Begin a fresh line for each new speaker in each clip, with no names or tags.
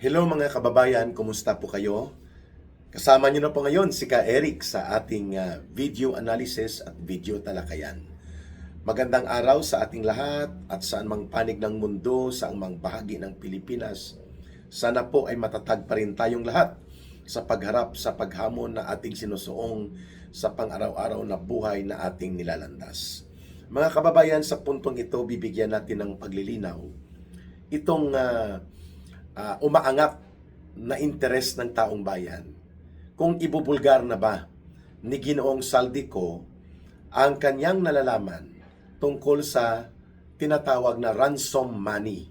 Hello mga kababayan, kumusta po kayo? Kasama niyo na po ngayon si Ka Eric sa ating video analysis at video talakayan. Magandang araw sa ating lahat at saan mang panig ng mundo, saan mang bahagi ng Pilipinas. Sana po ay matatag pa rin tayong lahat sa pagharap sa paghamon na ating sinusuong sa pang-araw-araw na buhay na ating nilalandas. Mga kababayan, sa puntong ito, bibigyan natin ng paglilinaw itong umaangat na interes ng taong bayan. Kung ibubulgar na ba ni Ginoong Saldico ang kanyang nalalaman tungkol sa tinatawag na ransom money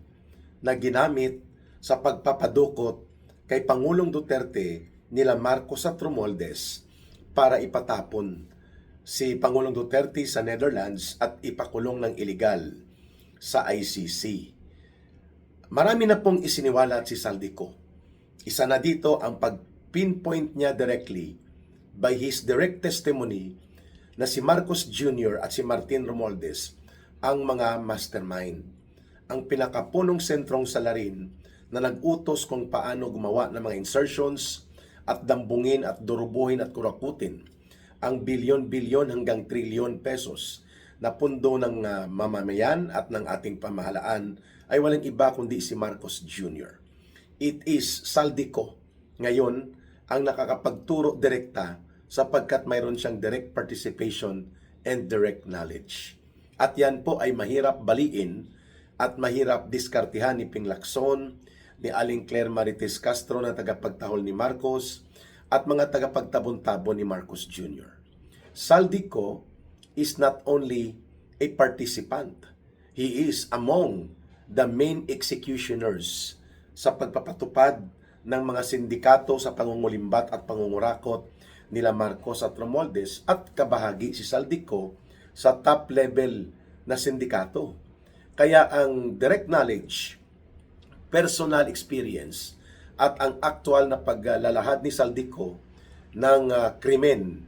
na ginamit sa pagpapadukot kay Pangulong Duterte nila Marcos at Romualdez para ipatapon si Pangulong Duterte sa Netherlands at ipakulong ng iligal sa ICC. Marami na pong isiniwalat si Saldico. Isa na dito ang pag-pinpoint niya directly by his direct testimony na si Marcos Jr. at si Martin Romualdez ang mga mastermind. Ang pinakapunong sentrong salarin na nag-utos kung paano gumawa ng mga insertions at dambungin at durubuhin at kurakutin ang bilyon-bilyon hanggang trilyon pesos na pundo ng mamamayan at ng ating pamahalaan ay walang iba kundi si Marcos Jr. It is Saldico ngayon ang nakakapagturo direkta sapagkat mayroon siyang direct participation and direct knowledge. At yan po ay mahirap baliin at mahirap diskartihan ni Ping Lacson, ni Aling Claire Marites Castro na tagapagtahol ni Marcos at mga tagapagtabon-tabon ni Marcos Jr. Saldico is not only a participant, he is among the main executioners sa pagpapatupad ng mga sindikato sa pangungulimbat at pangungurakot nila Marcos at Romualdez at kabahagi si Saldico sa top level na sindikato. Kaya ang direct knowledge, personal experience at ang aktual na paglalahad ni Saldico ng krimen,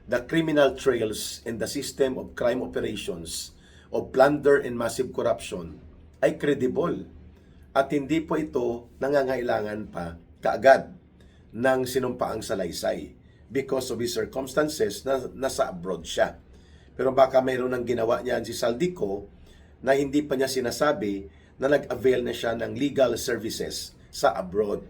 the criminal trails in the system of crime operations of plunder and massive corruption ay credible at hindi po ito nangangailangan pa kaagad ng sinumpaang salaysay because of his circumstances na nasa abroad siya. Pero baka mayroon ng ginawa niyan si Saldico na hindi pa niya sinasabi na nag-avail na siya ng legal services sa abroad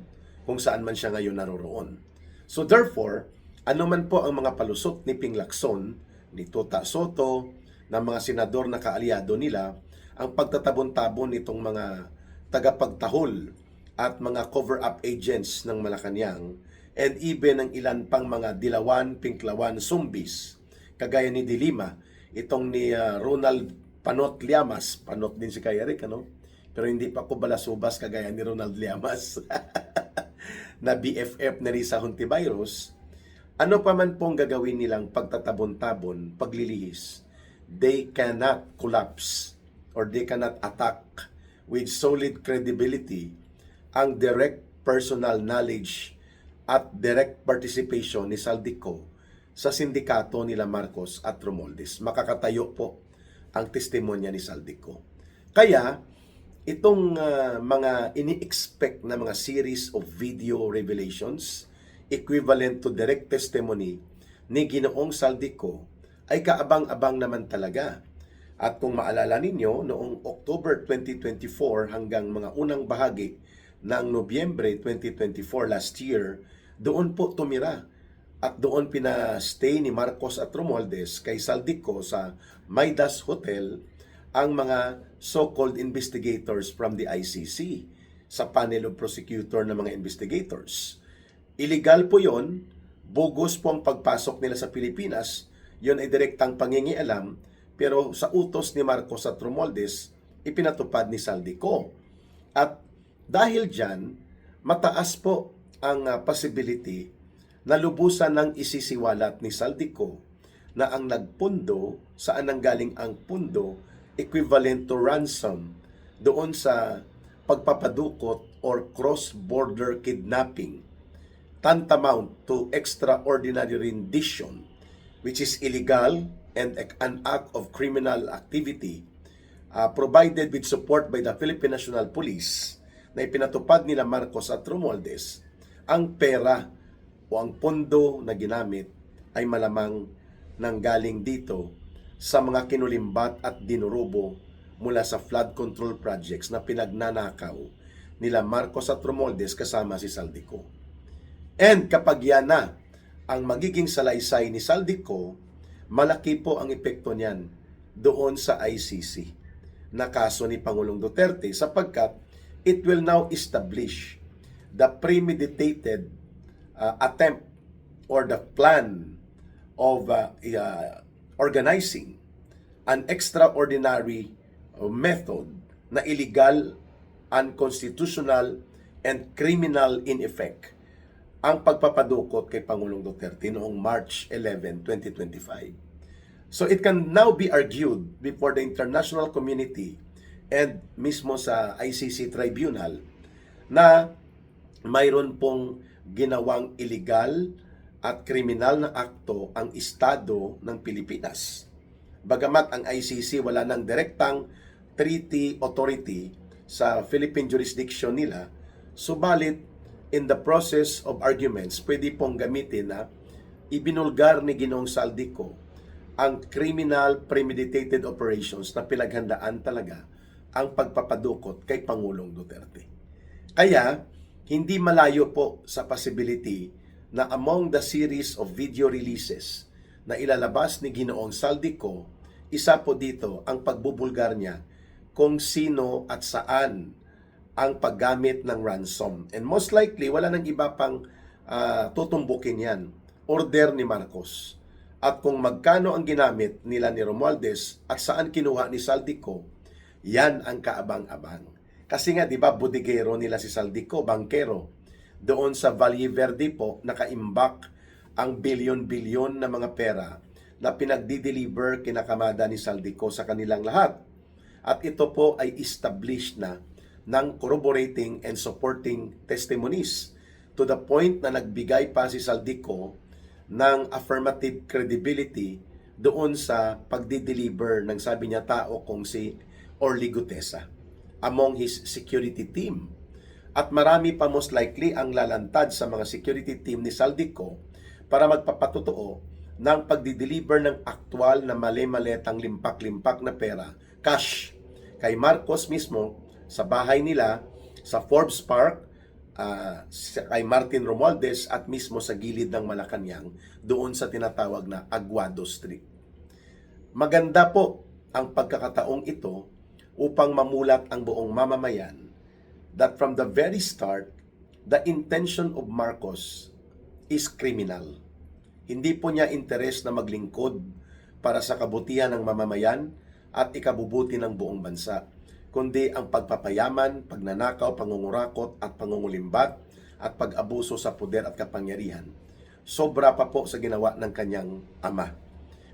kung saan man siya ngayon naroroon. So therefore, ano man po ang mga palusot ni Ping Lacson, ni Tota Soto, ng mga senador na kaalyado nila, ang pagtatabon-tabon nitong mga tagapagtahol at mga cover-up agents ng Malacanang and even ng ilan pang mga dilawan, pinklawan, zombies kagaya ni Dilima, itong ni Ronald Panot Llamas, Panot din si Kay Eric, ano? Pero hindi pa ko balasubas kagaya ni Ronald Llamas na BFF na Risa Hontiveros. Ano pa man pong gagawin nilang pagtatabon-tabon, paglilihis, they cannot collapse or they cannot attack with solid credibility ang direct personal knowledge at direct participation ni Saldico sa sindikato nila Marcos at Romualdez. Makakatayo po ang testimonya ni Saldico. Kaya, itong mga ini-expect na mga series of video revelations equivalent to direct testimony ni Ginoong Saldico ay kaabang-abang naman talaga. At kung maalala ninyo, noong October 2024 hanggang mga unang bahagi ng Nobyembre 2024 last year, doon po tumira at doon pinastay ni Marcos at Romualdez kay Saldico sa Midas Hotel ang mga so-called investigators from the ICC sa panel of prosecutor ng mga investigators. Illegal po yon, bogus po ang pagpasok nila sa Pilipinas, yon ay direktang pangingialam, pero sa utos ni Marcos at Romualdez, ipinatupad ni Saldico. At dahil dyan, mataas po ang possibility na lubusan ng isisiwalat ni Saldico na ang nagpundo, saan nanggaling ang pundo, equivalent to ransom doon sa pagpapadukot or cross-border kidnapping, tantamount to extraordinary rendition, which is illegal and an act of criminal activity provided with support by the Philippine National Police na ipinatupad nila Marcos at Romualdez, ang pera o ang pondo na ginamit ay malamang nanggaling dito sa mga kinulimbat at dinurubo mula sa flood control projects na pinagnanakaw nila Marcos at Romualdez kasama si Saldico. And kapag yan na ang magiging salaysay ni Saldico, malaki po ang epekto niyan doon sa ICC na kaso ni Pangulong Duterte, sapagkat it will now establish the premeditated attempt or the plan of organizing an extraordinary method na illegal, unconstitutional, and criminal in effect ang pagpapadukot kay Pangulong Duterte noong March 11, 2025. So it can now be argued before the international community and mismo sa ICC Tribunal na mayroon pong ginawang illegal at kriminal na akto ang Estado ng Pilipinas. Bagamat ang ICC wala ng direktang treaty authority sa Philippine jurisdiction nila, subalit in the process of arguments, pwede pong gamitin na ibinulgar ni Ginoong Saldico ang criminal premeditated operations na pinaghandaan talaga ang pagpapadukot kay Pangulong Duterte. Kaya, hindi malayo po sa possibility na among the series of video releases na ilalabas ni Ginoong Saldico, isa po dito ang pagbubulgar niya kung sino at saan ang paggamit ng ransom. And most likely, wala nang iba pang tutumbukin yan. Order ni Marcos. At kung magkano ang ginamit nila ni Romualdez at saan kinuha ni Saldico, yan ang kaabang-abang. Kasi nga, di ba, bodeguero nila si Saldico, bankero. Doon sa Valle Verde po, nakaimbak ang bilyon-bilyon na mga pera na pinagdi-deliver kinakamada ni Saldico sa kanilang lahat. At ito po ay established na ng corroborating and supporting testimonies to the point na nagbigay pa si Saldico ng affirmative credibility doon sa pagdi-deliver ng sabi niya tao kung si Orly Gutesa among his security team. At marami pa most likely ang lalantad sa mga security team ni Saldico para magpapatotoo ng pagdi-deliver ng aktwal na mali-maletang limpak-limpak na pera, cash, kay Marcos mismo sa bahay nila sa Forbes Park, kay Martin Romualdez at mismo sa gilid ng Malacanang doon sa tinatawag na Aguado Street. Maganda po ang pagkakataong ito upang mamulat ang buong mamamayan that from the very start, the intention of Marcos is criminal. Hindi po niya interes na maglingkod para sa kabutihan ng mamamayan at ikabubuti ng buong bansa, kundi ang pagpapayaman, pagnanakaw, pangungurakot at pangungulimbat at pag-abuso sa poder at kapangyarihan. Sobra pa po sa ginawa ng kanyang ama.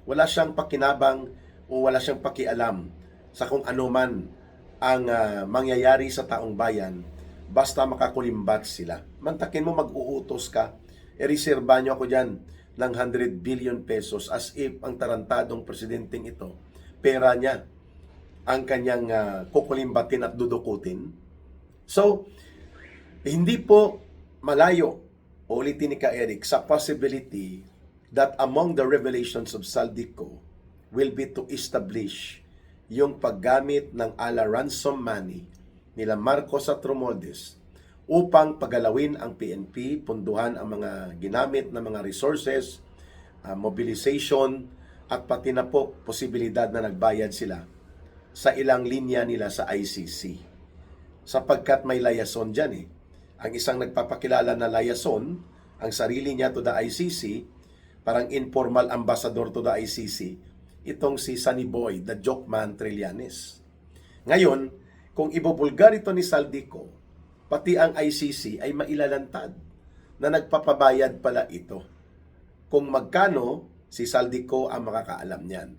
Wala siyang pakinabang o wala siyang pakialam sa kung ano man ang mangyayari sa taong bayan basta makakulimbat sila. Mantakin mo mag-uutos ka, reserba nyo ako dyan ng 100 billion pesos as if ang tarantadong presidenteng ito, pera niya ang kanyang kukulimbatin at dudukutin. So, hindi po malayo, ulitin ni Ka Eric, sa possibility that among the revelations of Saldico will be to establish yung paggamit ng ala ransom money nila Marcos at Romualdez upang pagalawin ang PNP, punduhan ang mga ginamit na mga resources, mobilization, at pati na po posibilidad na nagbayad sila sa ilang linya nila sa ICC. Sapagkat may layason dyan eh. Ang isang nagpapakilala na layason, ang sarili niya to the ICC, parang informal ambassador to the ICC, itong si Sunny Boy, the joke man Trillanes. Ngayon, kung ibubulgar ito ni Saldico, pati ang ICC ay mailalantad na nagpapabayad pala ito. Kung magkano, si Saldico ang makakaalam niyan.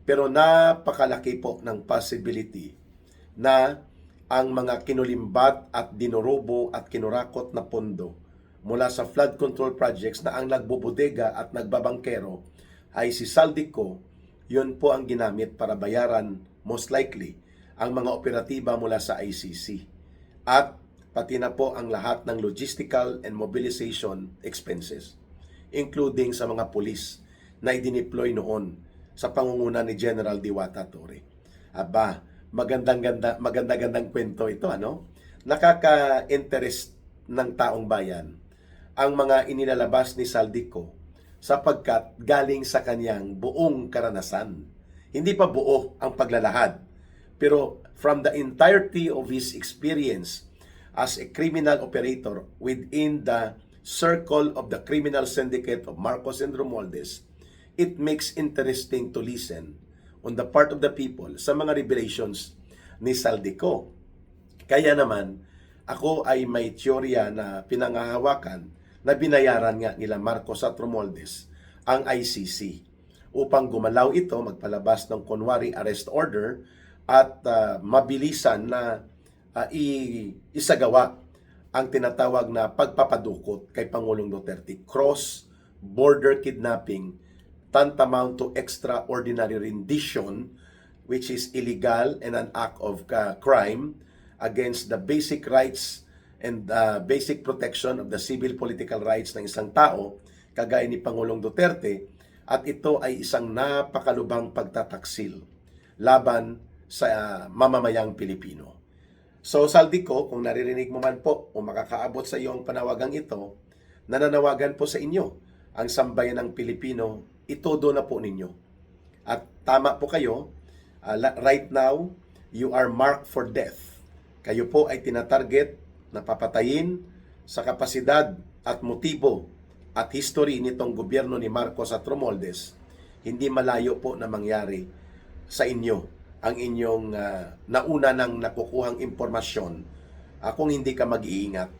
Pero napakalaki po ng possibility na ang mga kinulimbat at dinurobo at kinurakot na pondo mula sa flood control projects na ang nagbubodega at nagbabangkero ay si Saldico, yun po ang ginamit para bayaran most likely ang mga operatiba mula sa ICC. At pati na po ang lahat ng logistical and mobilization expenses, including sa mga pulis na idineploy noon sa pangunguna ni General Diwata Torre. Aba, magandang kwento ito, ano? Nakaka-interest ng taong bayan ang mga inilalabas ni Saldico sapagkat galing sa kanyang buong karanasan. Hindi pa buo ang paglalahad, pero from the entirety of his experience as a criminal operator within the circle of the criminal syndicate of Marcos and Romualdez, it makes interesting to listen on the part of the people sa mga revelations ni Saldico. Kaya naman, ako ay may teorya na pinangahawakan na binayaran nga nila Marcos at Romualdez ang ICC upang gumalaw ito, magpalabas ng kunwari arrest order at mabilisan na isagawa ang tinatawag na pagpapadukot kay Pangulong Duterte. Cross-border kidnapping tantamount to extraordinary rendition, which is illegal and an act of crime against the basic rights and basic protection of the civil political rights ng isang tao, kagaya ni Pangulong Duterte, at ito ay isang napakalubang pagtataksil laban sa mamamayang Pilipino. So Saldico, kung naririnig mo man po o makakaabot sa iyo ang panawagang ito, nananawagan po sa inyo ang sambayan ng Pilipino, itodo na po ninyo. At tama po kayo, right now, you are marked for death. Kayo po ay tinatarget na papatayin sa kapasidad at motibo at history nitong gobyerno ni Marcos at Romualdez. Hindi malayo po na mangyari sa inyo ang inyong nauna ng nakukuhang impormasyon kung hindi ka mag-iingat.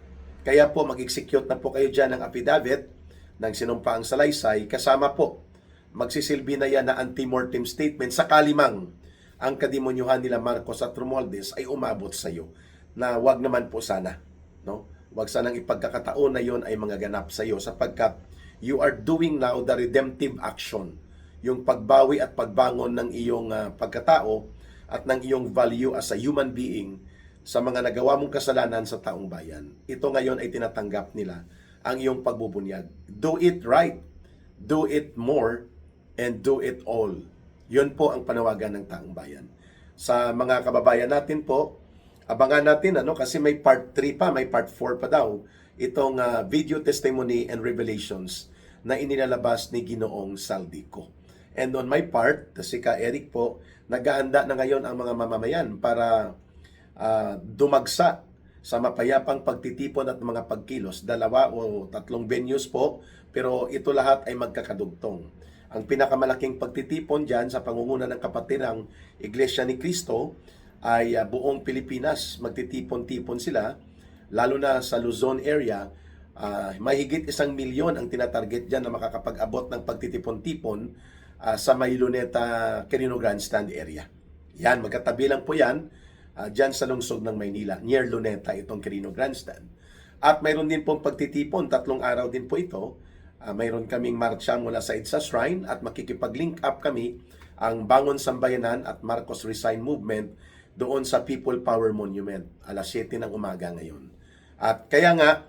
Kaya po mag-execute na po kayo dyan ng affidavit ng sinumpaang salaysay, kasama po magsisilbi na yan na anti-mortem statement sakali mang ang kademonyuhan nila Marcos at Romualdez ay umabot sa iyo, na wag naman po sana, no? Wag sanang ipagkakataon na yon ay mangaganap sa iyo, sapagkat you are doing now the redemptive action, yung pagbawi at pagbangon ng iyong pagkatao at ng iyong value as a human being sa mga nagawa mong kasalanan sa taong bayan. Ito ngayon ay tinatanggap nila ang iyong pagbubunyag. Do it right, do it more, and do it all. Yun po ang panawagan ng taong bayan. Sa mga kababayan natin po, abangan natin, kasi may part 3 pa, may part 4 pa daw, itong video testimony and revelations na inilalabas ni Ginoong Saldico. And on my part, si Ka Eric po, nag-aanda na ngayon ang mga mamamayan para dumagsa sa mapayapang pagtitipon at mga pagkilos. 2 o 3 venues po, pero ito lahat ay magkakadugtong. Ang pinakamalaking pagtitipon dyan sa pangunguna ng kapatirang Iglesia ni Cristo ay buong Pilipinas. Magtitipon-tipon sila, lalo na sa Luzon area. Mahigit 1 milyon ang tinatarget dyan na makakapag-abot ng pagtitipon-tipon sa may Luneta, Quirino Grandstand area. Yan, magkatabi lang po yan, dyan sa lungsod ng Maynila, near Luneta, itong Quirino Grandstand. At mayroon din pong pagtitipon, 3 araw din po ito. Mayroon kaming marcha mula sa EDSA Shrine at makikipag-link up kami ang Bangon Sambayanan at Marcos Resign Movement doon sa People Power Monument, alas 7 ng umaga ngayon. At kaya nga,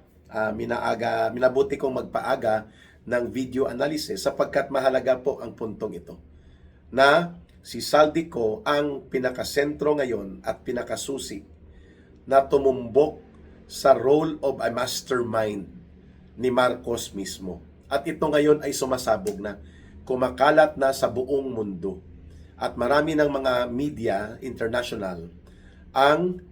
minabuti kong magpaaga ng video analysis sapagkat mahalaga po ang puntong ito, na si Saldico ang pinakasentro ngayon at pinakasusi na tumumbok sa role of a mastermind ni Marcos mismo. At ito ngayon ay sumasabog na, kumakalat na sa buong mundo. At marami ng mga media international ang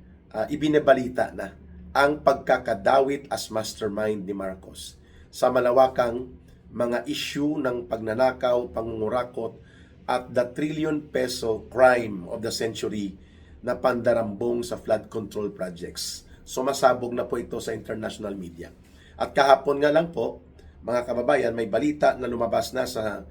ibinabalita na ang pagkakadawit as mastermind ni Marcos sa malawakang mga issue ng pagnanakaw, pangungurakot, at the trillion peso crime of the century na pandarambong sa flood control projects. Sumasabog na po ito sa international media. At kahapon nga lang po, mga kababayan, may balita na lumabas na sa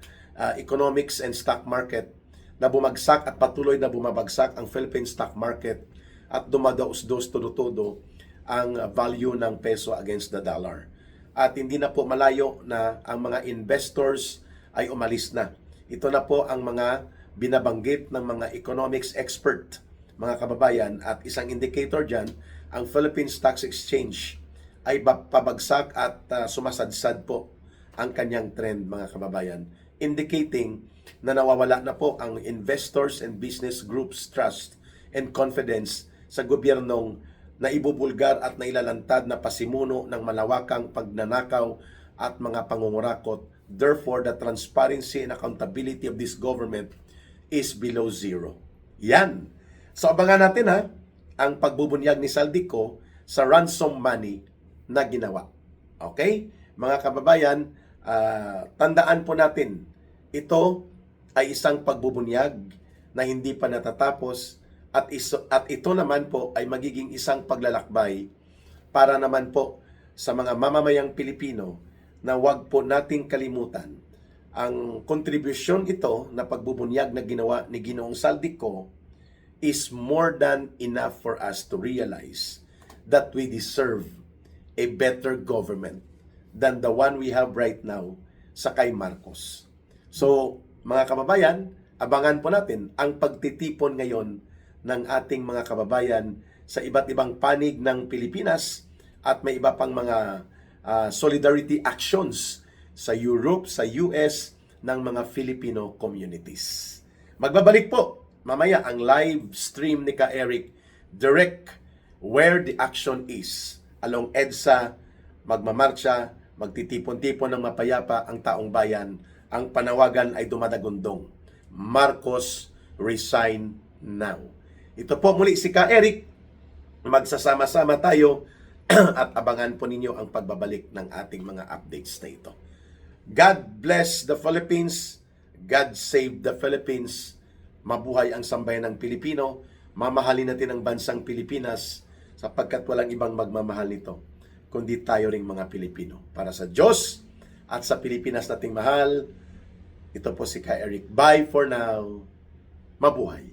economics and stock market na bumagsak at patuloy na bumabagsak ang Philippine stock market at dumadaos-dos todo-todo ang value ng peso against the dollar. At hindi na po malayo na ang mga investors ay umalis na. Ito na po ang mga binabanggit ng mga economics expert, mga kababayan, at isang indicator dyan ang Philippine Stock Exchange ay pabagsak at sumasadsad po ang kanyang trend, mga kababayan, indicating na nawawala na po ang investors and business groups trust and confidence sa gobyernong na ibubulgar at nailalantad na pasimuno ng malawakang pagnanakaw at mga pangungurakot. Therefore, the transparency and accountability of this government is below zero. Yan. So abangan natin ang pagbubunyag ni Saldico sa ransom money na ginawa. Okay? Mga kababayan, tandaan po natin, ito ay isang pagbubunyag na hindi pa natatapos at ito naman po ay magiging isang paglalakbay para naman po sa mga mamamayang Pilipino na wag po nating kalimutan ang kontribusyon ito na pagbubunyag na ginawa ni Ginoong Saldico is more than enough for us to realize that we deserve a better government than the one we have right now sa kay Marcos. So, mga kababayan, abangan po natin ang pagtitipon ngayon ng ating mga kababayan sa iba't ibang panig ng Pilipinas at may iba pang mga solidarity actions sa Europe, sa US ng mga Filipino communities. Magbabalik po mamaya ang live stream ni Ka Eric direct where the action is. Along EDSA, magmamarcha, magtitipon-tipon ng mapayapa ang taong bayan. Ang panawagan ay dumadagundong. Marcos, resign now. Ito po muli si Ka Eric. Magsasama-sama tayo at abangan po ninyo ang pagbabalik ng ating mga updates na ito. God bless the Philippines. God save the Philippines. Mabuhay ang sambayan ng Pilipino. Mamahalin natin ang bansang Pilipinas sapagkat walang ibang magmamahal nito kundi tayo ring mga Pilipino. Para sa Diyos at sa Pilipinas nating mahal, ito po si Ka Eric. Bye for now. Mabuhay.